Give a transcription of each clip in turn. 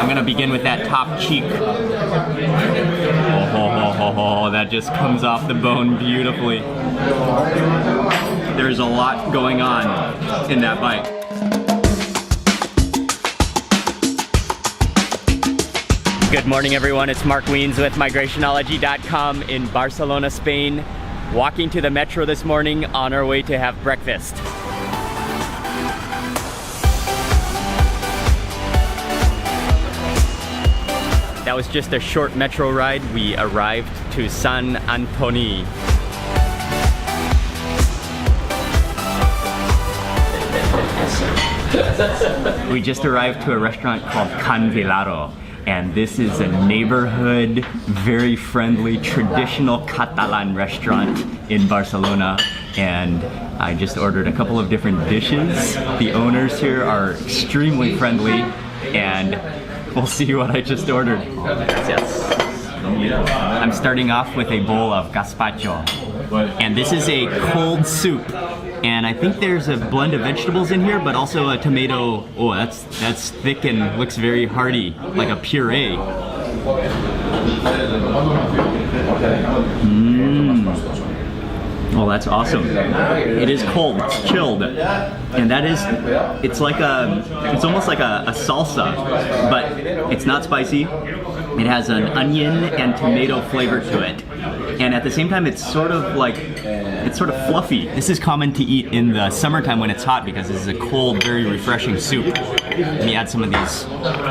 I'm gonna begin with that top cheek. Oh, that just comes off the bone beautifully. There's a lot going on in that bite. Good morning, everyone. It's Mark Wiens with migrationology.com in Barcelona, Spain. Walking to the metro this morning on our way to have breakfast. That was just a short metro ride. We arrived to San Antoni. We just arrived to a restaurant called Can Vilaro. And this is a neighborhood, very friendly, traditional Catalan restaurant in Barcelona. And I just ordered a couple of different dishes. The owners here are extremely friendly, and we'll see what I just ordered. Yes. I'm starting off with a bowl of gazpacho. And this is a cold soup. And I think there's a blend of vegetables in here, but also a tomato. Oh, that's thick and looks very hearty, like a puree. Oh, that's awesome. It is cold, it's chilled. And that is, it's almost like a salsa, but it's not spicy. It has an onion and tomato flavor to it. And at the same time, it's sort of fluffy. This is common to eat in the summertime when it's hot because this is a cold, very refreshing soup. Let me add some of these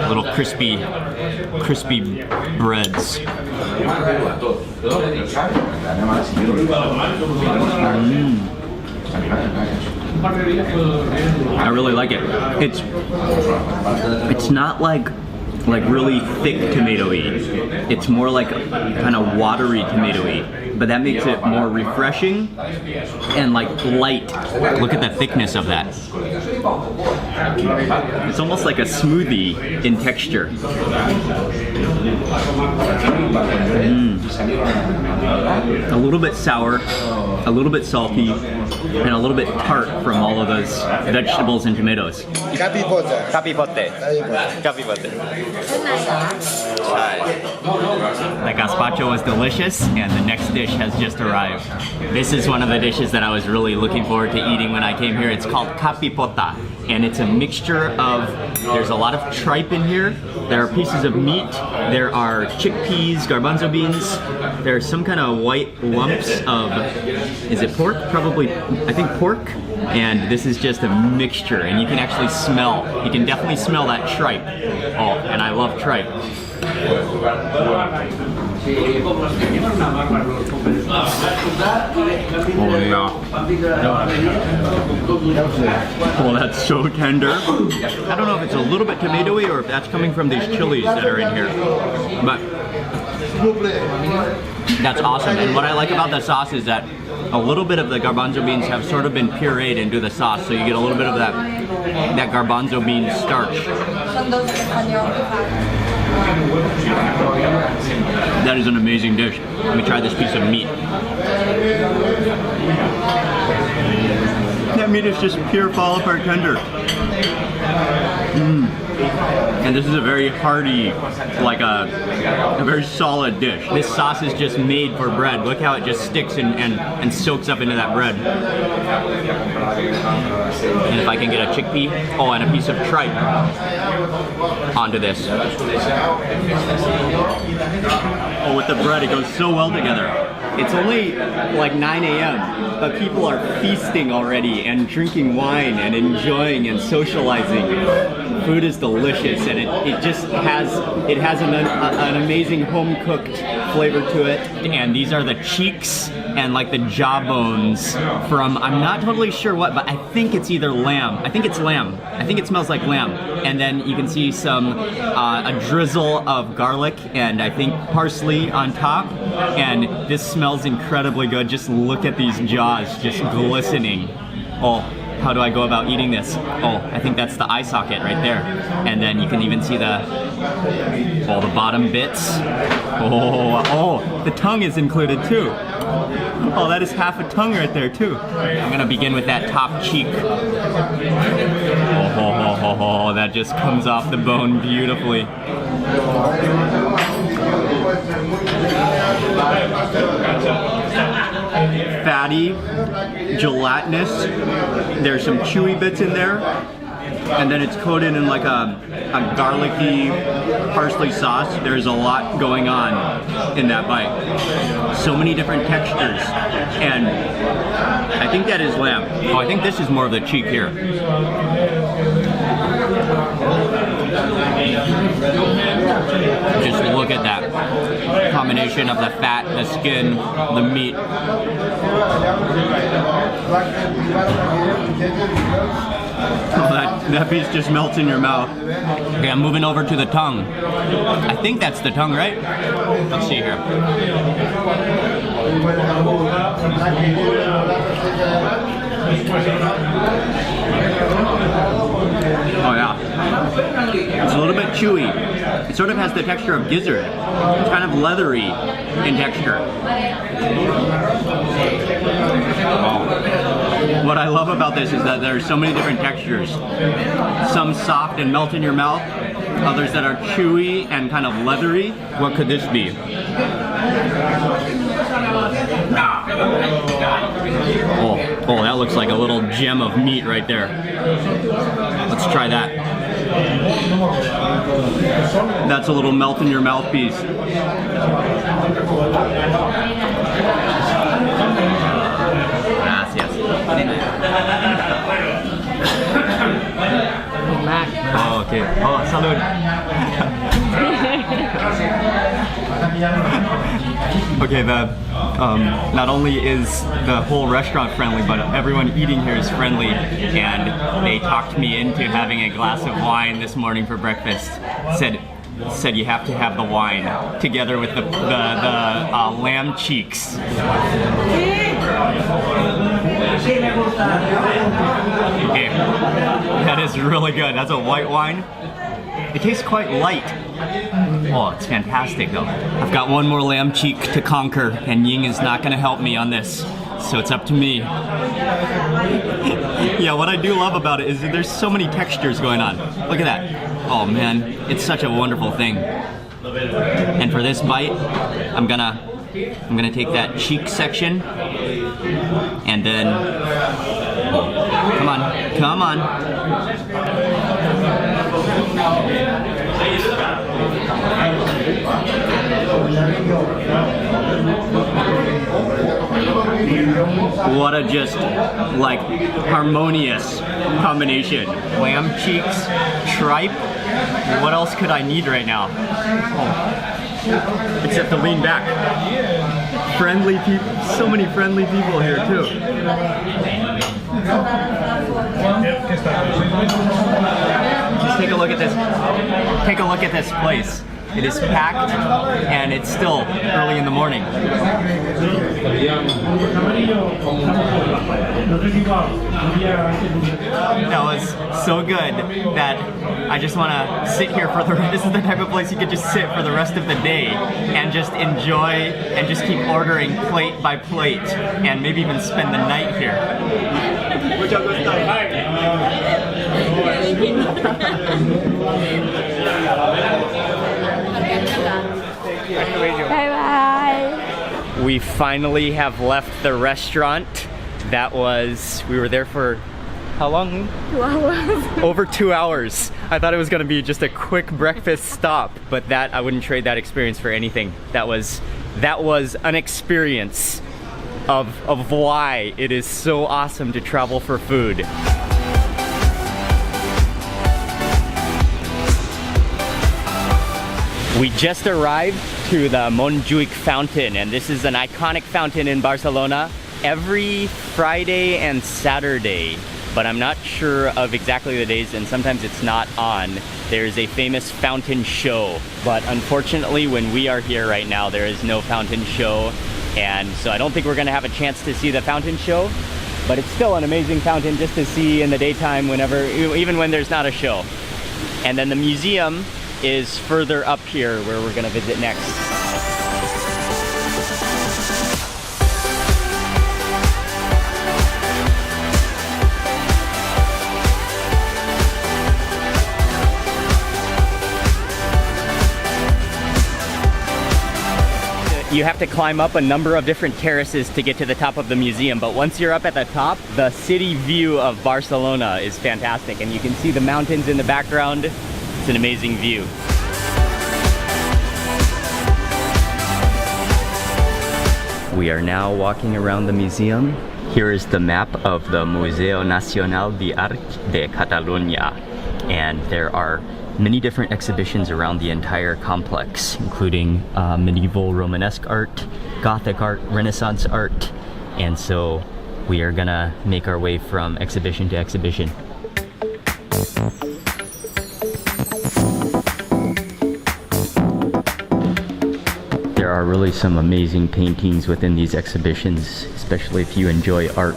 little crispy breads. I really like it. It's not like really thick tomato-y. It's more like kind of watery tomato-y, but that makes it more refreshing and like light. Look at the thickness of that. It's almost like a smoothie in texture. A little bit sour, a little bit salty, and a little bit tart from all of those vegetables and tomatoes. Capipote. The gazpacho was delicious, and the next dish has just arrived. This is one of the dishes that I was really looking forward to eating when I came here. It's called capipota, and it's a mixture of, there's a lot of tripe in here, there are pieces of meat, there are chickpeas, garbanzo beans, there's some kind of white lumps of, is it pork? Probably, I think pork. And this is just a mixture, and you can actually smell, you can definitely smell that tripe. Oh, and I love tripe. Oh yeah. Oh, that's so tender. I don't know if it's a little bit tomatoey or if that's coming from these chilies that are in here, but that's awesome. And what I like about the sauce is that a little bit of the garbanzo beans have sort of been pureed into the sauce, so you get a little bit of that garbanzo bean starch. That is an amazing dish. Let me try this piece of meat. That meat is just pure fall apart tender. And this is a very hearty, like a very solid dish. This sauce is just made for bread. Look how it just sticks and soaks up into that bread. And if I can get a chickpea, oh, and a piece of tripe onto this. Oh, with the bread, it goes so well together. It's only like 9 a.m., but people are feasting already and drinking wine and enjoying and socializing. Food is delicious, and it just has an amazing home-cooked flavor to it. And these are the cheeks and like the jawbones from, I'm not totally sure what, but I think it's either lamb. I think it's lamb. I think it smells like lamb. And then you can see a drizzle of garlic and I think parsley on top. And this smells incredibly good. Just look at these jaws just glistening. Oh, how do I go about eating this? Oh, I think that's the eye socket right there. And then you can even see all the bottom bits. Oh, the tongue is included too. Oh, that is half a tongue right there too. I'm gonna begin with that top cheek. Oh, that just comes off the bone beautifully. Fatty, gelatinous. There's some chewy bits in there. And then it's coated in like a garlicky parsley sauce. There's a lot going on in that bite. So many different textures. And I think that is lamb. Oh, I think this is more of the cheek here. Just look at that combination of the fat, the skin, the meat. Oh, that piece just melts in your mouth. Okay, I'm moving over to the tongue. I think that's the tongue, right? Let's see here. Oh yeah. It's a little bit chewy. It sort of has the texture of gizzard. It's kind of leathery in texture. Oh. What I love about this is that there are so many different textures. Some soft and melt in your mouth, others that are chewy and kind of leathery. What could this be? Oh, that looks like a little gem of meat right there. Let's try that. That's a little melt in your mouth piece. Gracias. Oh, okay. Oh, salud. Okay, not only is the whole restaurant friendly, but everyone eating here is friendly, and they talked me into having a glass of wine this morning for breakfast. Said you have to have the wine together with the lamb cheeks. Okay, that is really good. That's a white wine. It tastes quite light. Oh, it's fantastic though. I've got one more lamb cheek to conquer, and Ying is not gonna help me on this, so it's up to me. Yeah, what I do love about it is that there's so many textures going on. Look at that. Oh man, it's such a wonderful thing. And for this bite, I'm gonna take that cheek section, and then, come on. What a just like harmonious combination. Lamb cheeks, tripe. What else could I need right now? Oh. Except to lean back. Friendly people, so many friendly people here too. Just take a look at this. Take a look at this place. It is packed, and it's still early in the morning. That was so good that I just want to sit here for the. This is the type of place you could just sit for the rest of the day and just enjoy and just keep ordering plate by plate and maybe even spend the night here. Bye bye. We finally have left the restaurant. We were there for how long? 2 hours. Over 2 hours. I thought it was gonna be just a quick breakfast stop, but I wouldn't trade that experience for anything. That was an experience of why it is so awesome to travel for food. We just arrived to the Montjuic fountain, and this is an iconic fountain in Barcelona every Friday and Saturday, but I'm not sure of exactly the days, and sometimes it's not on. There's a famous fountain show, but unfortunately when we are here right now, there is no fountain show, and so I don't think we're gonna have a chance to see the fountain show, but it's still an amazing fountain just to see in the daytime whenever, even when there's not a show. And then the museum is further up here where we're gonna visit next. You have to climb up a number of different terraces to get to the top of the museum, but once you're up at the top, the city view of Barcelona is fantastic, and you can see the mountains in the background. It's an amazing view. We are now walking around the museum. Here is the map of the Museo Nacional d'Art de Catalunya, and there are many different exhibitions around the entire complex, including medieval Romanesque art, Gothic art, Renaissance art, and so we are gonna make our way from exhibition to exhibition. There are really some amazing paintings within these exhibitions, especially if you enjoy art.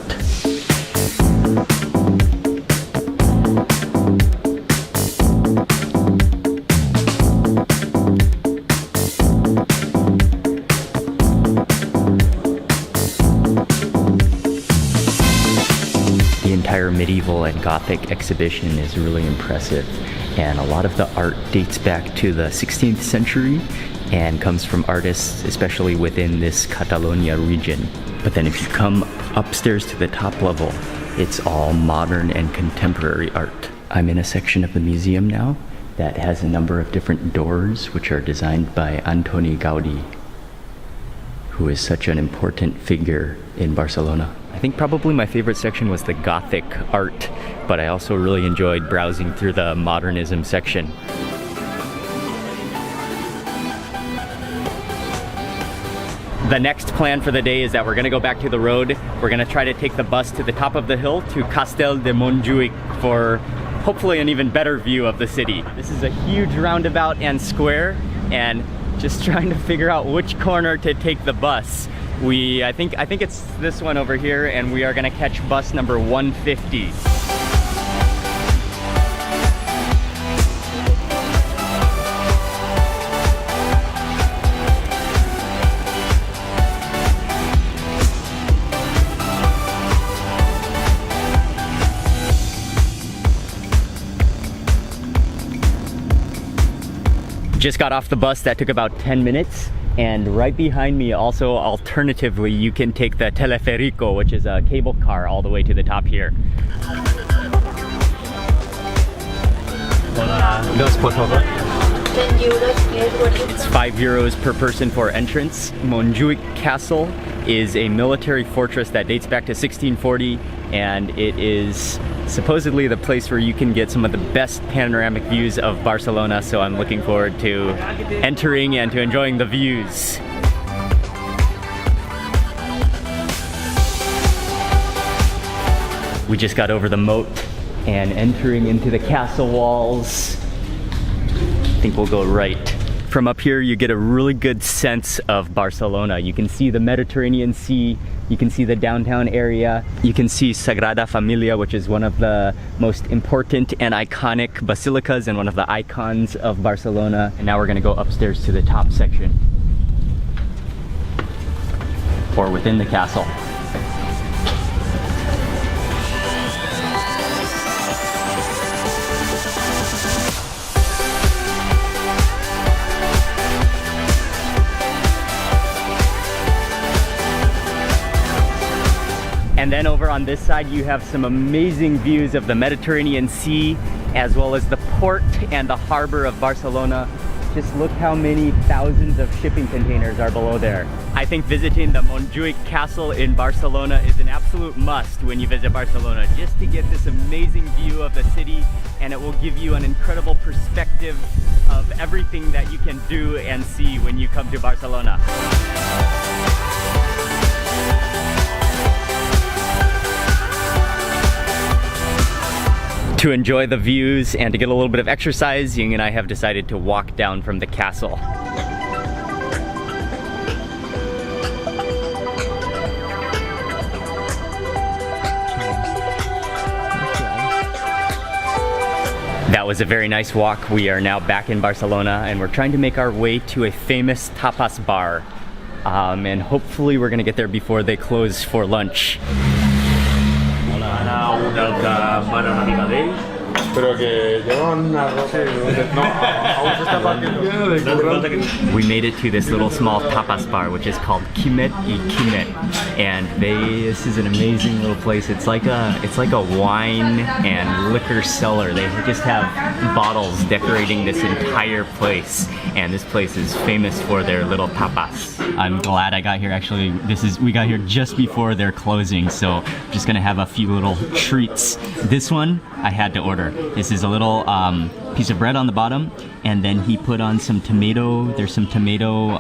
The entire medieval and Gothic exhibition is really impressive, and a lot of the art dates back to the 16th century and comes from artists especially within this Catalonia region. But then if you come upstairs to the top level, it's all modern and contemporary art. I'm in a section of the museum now that has a number of different doors which are designed by Antoni Gaudí, who is such an important figure in Barcelona. I think probably my favorite section was the Gothic art, but I also really enjoyed browsing through the modernism section. The next plan for the day is that we're gonna go back to the road. We're gonna try to take the bus to the top of the hill to Castel de Montjuïc for hopefully an even better view of the city. This is a huge roundabout and square, and just trying to figure out which corner to take the bus. I think it's this one over here, and we are gonna catch bus number 150. Just got off the bus. That took about 10 minutes. And right behind me also, alternatively, you can take the teleférico, which is a cable car all the way to the top here. Dos, por favor. It's €5 per person for entrance. Montjuïc Castle is a military fortress that dates back to 1640, and it is supposedly the place where you can get some of the best panoramic views of Barcelona, so I'm looking forward to entering and to enjoying the views. We just got over the moat and entering into the castle walls. I think we'll go right. From up here, you get a really good sense of Barcelona. You can see the Mediterranean Sea, you can see the downtown area, you can see Sagrada Familia, which is one of the most important and iconic basilicas and one of the icons of Barcelona. And now we're gonna go upstairs to the top section, or within the castle. And then over on this side, you have some amazing views of the Mediterranean Sea, as well as the port and the harbor of Barcelona. Just look how many thousands of shipping containers are below there. I think visiting the Montjuïc Castle in Barcelona is an absolute must when you visit Barcelona, just to get this amazing view of the city, and it will give you an incredible perspective of everything that you can do and see when you come to Barcelona. To enjoy the views and to get a little bit of exercise, Ying and I have decided to walk down from the castle. was a very nice walk. We are now back in Barcelona and we're trying to make our way to a famous tapas bar. And hopefully we're gonna get there before they close for lunch. We made it to this little small tapas bar, which is called Quimet y Quimet, and this is an amazing little place. It's like a wine and liquor cellar. They just have bottles decorating this entire place, and this place is famous for their little tapas. I'm glad I got here. Actually, we got here just before they're closing, so I'm just gonna have a few little treats. This one I had to order. This is a little piece of bread on the bottom, and then he put on some tomato. There's some tomato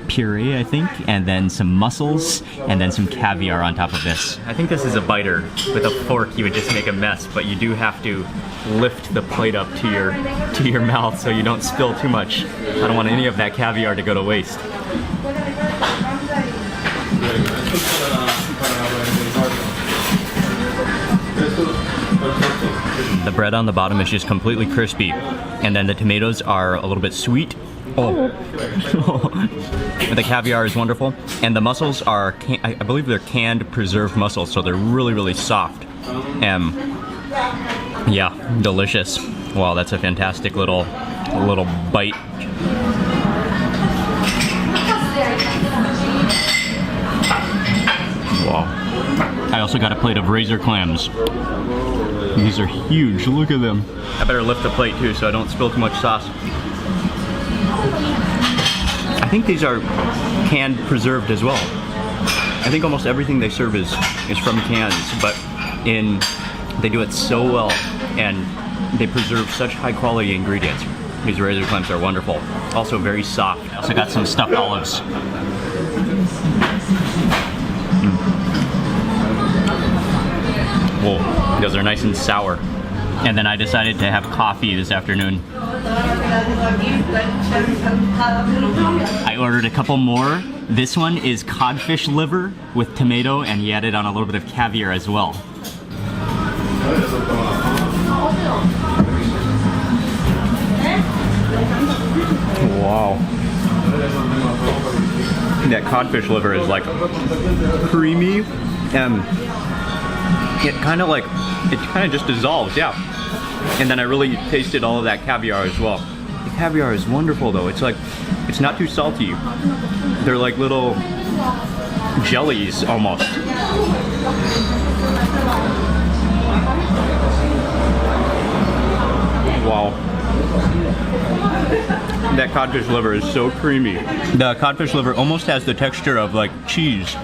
puree, I think, and then some mussels, and then some caviar on top of this. I think this is a biter. With a fork, you would just make a mess, but you do have to lift the plate up to your mouth so you don't spill too much. I don't want any of that caviar to go to waste. The bread on the bottom is just completely crispy, and then the tomatoes are a little bit sweet. Oh, the caviar is wonderful, and the mussels are, I believe they're canned preserved mussels, so they're really, really soft. And yeah, delicious. Wow, that's a fantastic little bite. Wow. I also got a plate of razor clams. These are huge, look at them. I better lift the plate too so I don't spill too much sauce. I think these are canned preserved as well. I think almost everything they serve is from cans, but they do it so well and they preserve such high quality ingredients. These razor clams are wonderful. Also very soft. I also got some stuffed olives. Whoa, those are nice and sour. And then I decided to have coffee this afternoon. I ordered a couple more. This one is codfish liver with tomato, and he added on a little bit of caviar as well. Wow. That codfish liver is like creamy and it kind of just dissolves, yeah. And then I really tasted all of that caviar as well. The caviar is wonderful though. It's not too salty. They're like little jellies almost. Wow. That codfish liver is so creamy. The codfish liver almost has the texture of like cheese.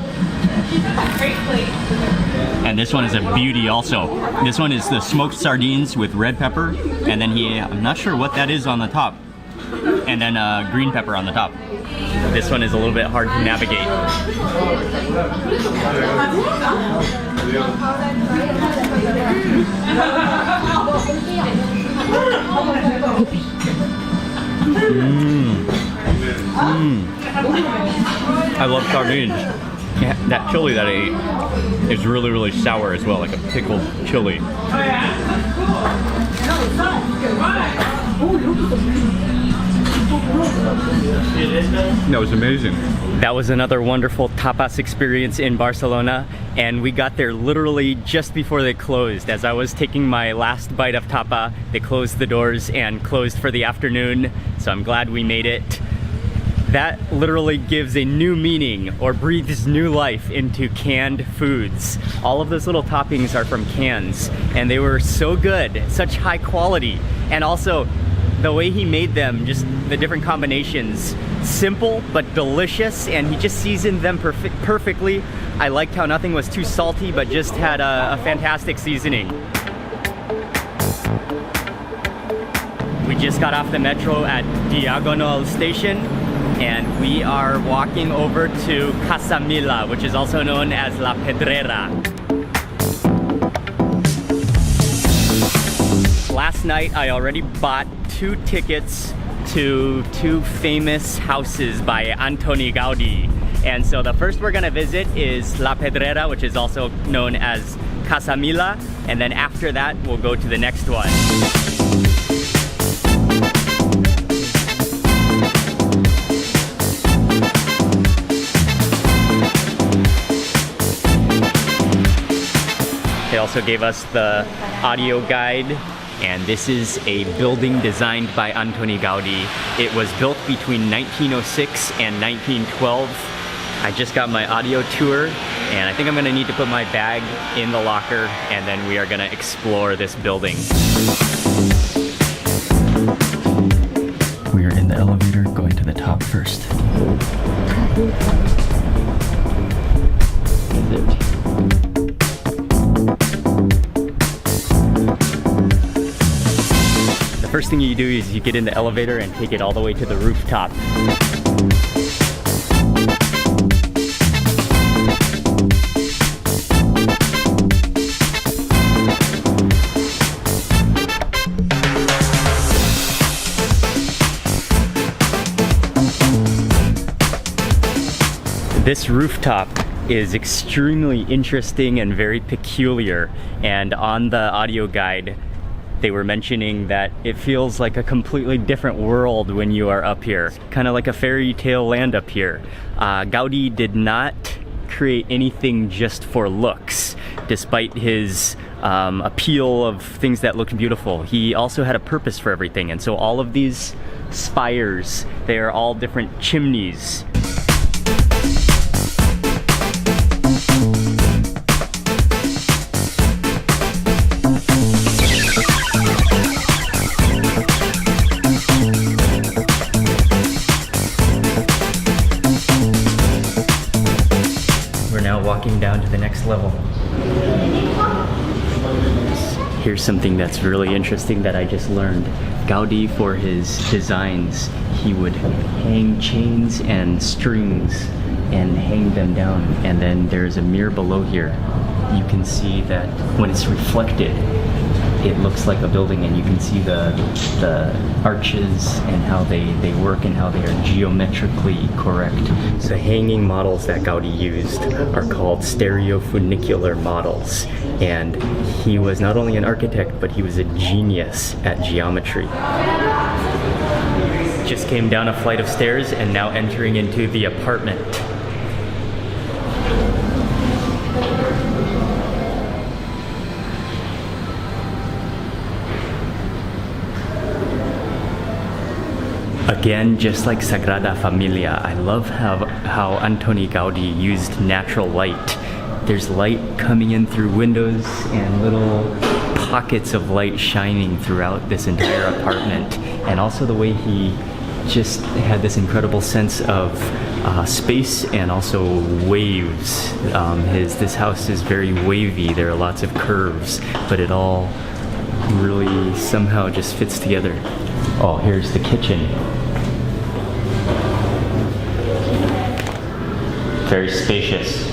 And this one is a beauty also. This one is the smoked sardines with red pepper, and then I'm not sure what that is on the top, and then green pepper on the top. This one is a little bit hard to navigate. I love sardines. Yeah, that chili that I ate is really, really sour as well, like a pickled chili. That was amazing. That was another wonderful tapas experience in Barcelona, and we got there literally just before they closed. As I was taking my last bite of tapa, they closed the doors and closed for the afternoon, so I'm glad we made it. That literally gives a new meaning or breathes new life into canned foods. All of those little toppings are from cans, and they were so good, such high quality. And also, the way he made them, just the different combinations, simple but delicious, and he just seasoned them perfectly. I liked how nothing was too salty, but just had a fantastic seasoning. We just got off the metro at Diagonal Station, and we are walking over to Casa Mila, which is also known as La Pedrera. Last night I already bought 2 tickets to 2 famous houses by Antoni Gaudí. And so the first we're gonna visit is La Pedrera, which is also known as Casa Mila, and then after that we'll go to the next one. also gave us the audio guide. And this is a building designed by Antoni Gaudí. It was built between 1906 and 1912. I just got my audio tour, and I think I'm gonna need to put my bag in the locker, and then we are gonna explore this building. We are in the elevator going to the top first. The first thing you do is you get in the elevator and take it all the way to the rooftop. This rooftop is extremely interesting and very peculiar, and on the audio guide they were mentioning that it feels like a completely different world when you are up here. Kind of like a fairy tale land up here. Gaudí did not create anything just for looks, despite his appeal of things that looked beautiful. He also had a purpose for everything, and so all of these spires, they are all different chimneys. Walking down to the next level. Here's something that's really interesting that I just learned. Gaudí, for his designs, he would hang chains and strings and hang them down. And then there's a mirror below here. You can see that when it's reflected, it looks like a building, and you can see the arches and how they work and how they are geometrically correct. So the hanging models that Gaudí used are called stereofunicular models, and he was not only an architect, but he was a genius at geometry. Just came down a flight of stairs and now entering into the apartment. Again, just like Sagrada Familia, I love how Antoni Gaudí used natural light. There's light coming in through windows and little pockets of light shining throughout this entire apartment. And also the way he just had this incredible sense of space and also waves. This house is very wavy. There are lots of curves, but it all really somehow just fits together. Oh, here's the kitchen. Very spacious.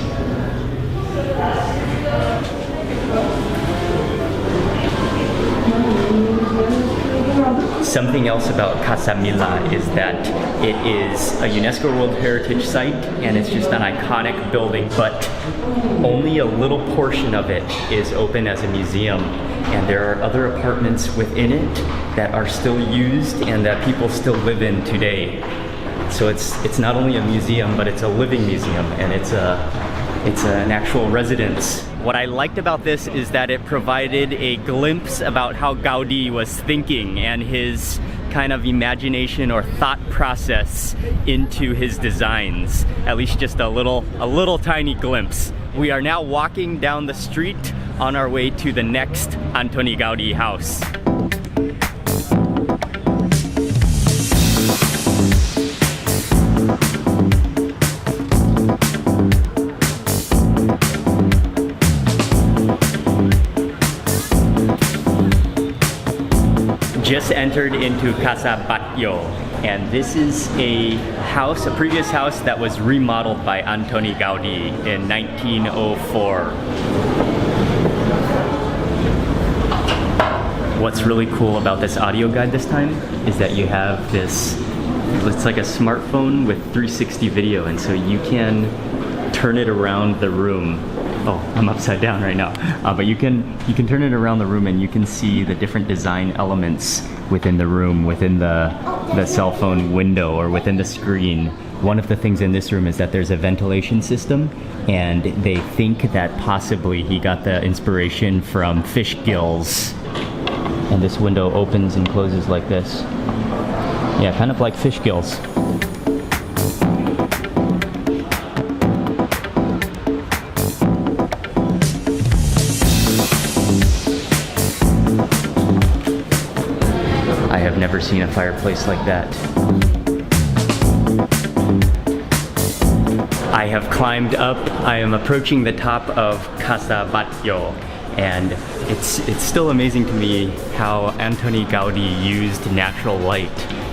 Something else about Casa Mila is that it is a UNESCO World Heritage Site, and it's just an iconic building, but only a little portion of it is open as a museum, and there are other apartments within it that are still used and that people still live in today. So it's not only a museum, but it's a living museum, and it's an actual residence. What I liked about this is that it provided a glimpse about how Gaudí was thinking and his kind of imagination or thought process into his designs. At least just a little tiny glimpse. We are now walking down the street on our way to the next Antoni Gaudí house. Just entered into Casa Batlló, and this is a house, a previous house that was remodeled by Antoni Gaudí in 1904. What's really cool about this audio guide this time is that you have this, it's like a smartphone with 360 video, and so you can turn it around the room. Oh, I'm upside down right now. But you can turn it around the room and you can see the different design elements within the room, within the cell phone window or within the screen. one of the things in this room is that there's a ventilation system, and they think that possibly he got the inspiration from fish gills. And this window opens and closes like this. Yeah, kind of like fish gills. I have never seen a fireplace like that. I have climbed up. I am approaching the top of Casa Batlló, and it's still amazing to me how Antoni Gaudí used natural light.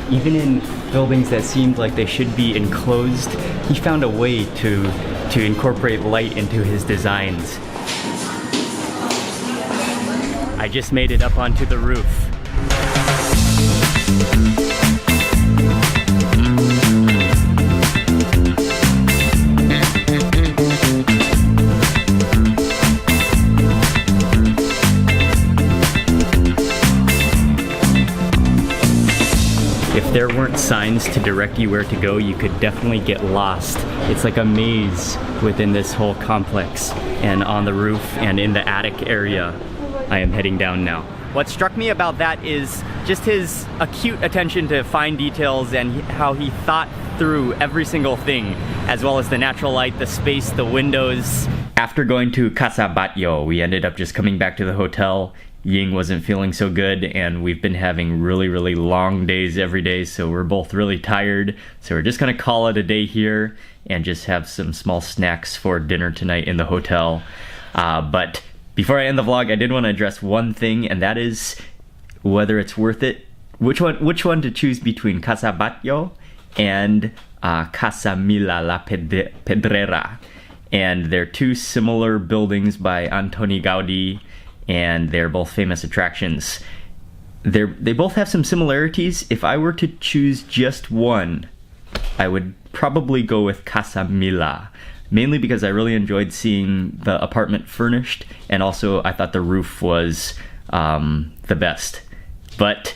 Even in buildings that seemed like they should be enclosed, he found a way to incorporate light into his designs. I just made it up onto the roof. If there weren't signs to direct you where to go, you could definitely get lost. It's like a maze within this whole complex, and on the roof and in the attic area, I am heading down now. What struck me about that is just his acute attention to fine details and how he thought through every single thing, as well as the natural light, the space, the windows. After going to Casa Batlló, we ended up just coming back to the hotel. Ying wasn't feeling so good, and we've been having really long days every day, so we're both really tired. So we're just gonna call it a day here and just have some small snacks for dinner tonight in the hotel. But before I end the vlog, I did want to address one thing, and that is whether it's worth it. Which one to choose between Casa Batlló and Casa Mila la Pedrera. And they're two similar buildings by Antoni Gaudí, and they're both famous attractions. They both have some similarities. If I were to choose just one, I would probably go with Casa Mila, mainly because I really enjoyed seeing the apartment furnished, and also I thought the roof was the best. But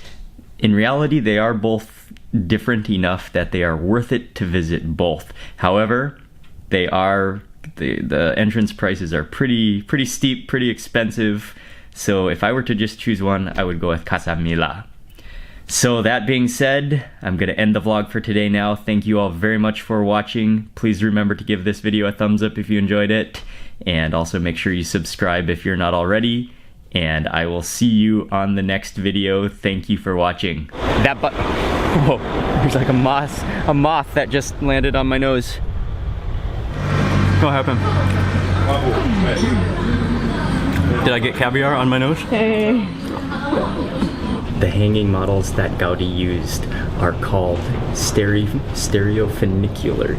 in reality, they are both different enough that they are worth it to visit both. However, they are the entrance prices are pretty steep, pretty expensive. So if I were to just choose one, I would go with Casa Mila. So that being said, I'm gonna end the vlog for today now. Thank you all very much for watching. Please remember to give this video a thumbs up if you enjoyed it, and also make sure you subscribe if you're not already. And I will see you on the next video. Thank you for watching. Whoa, there's like a moth that just landed on my nose. What happened? Did I get caviar on my nose? Hey. The hanging models that Gaudí used are called stereofunicular.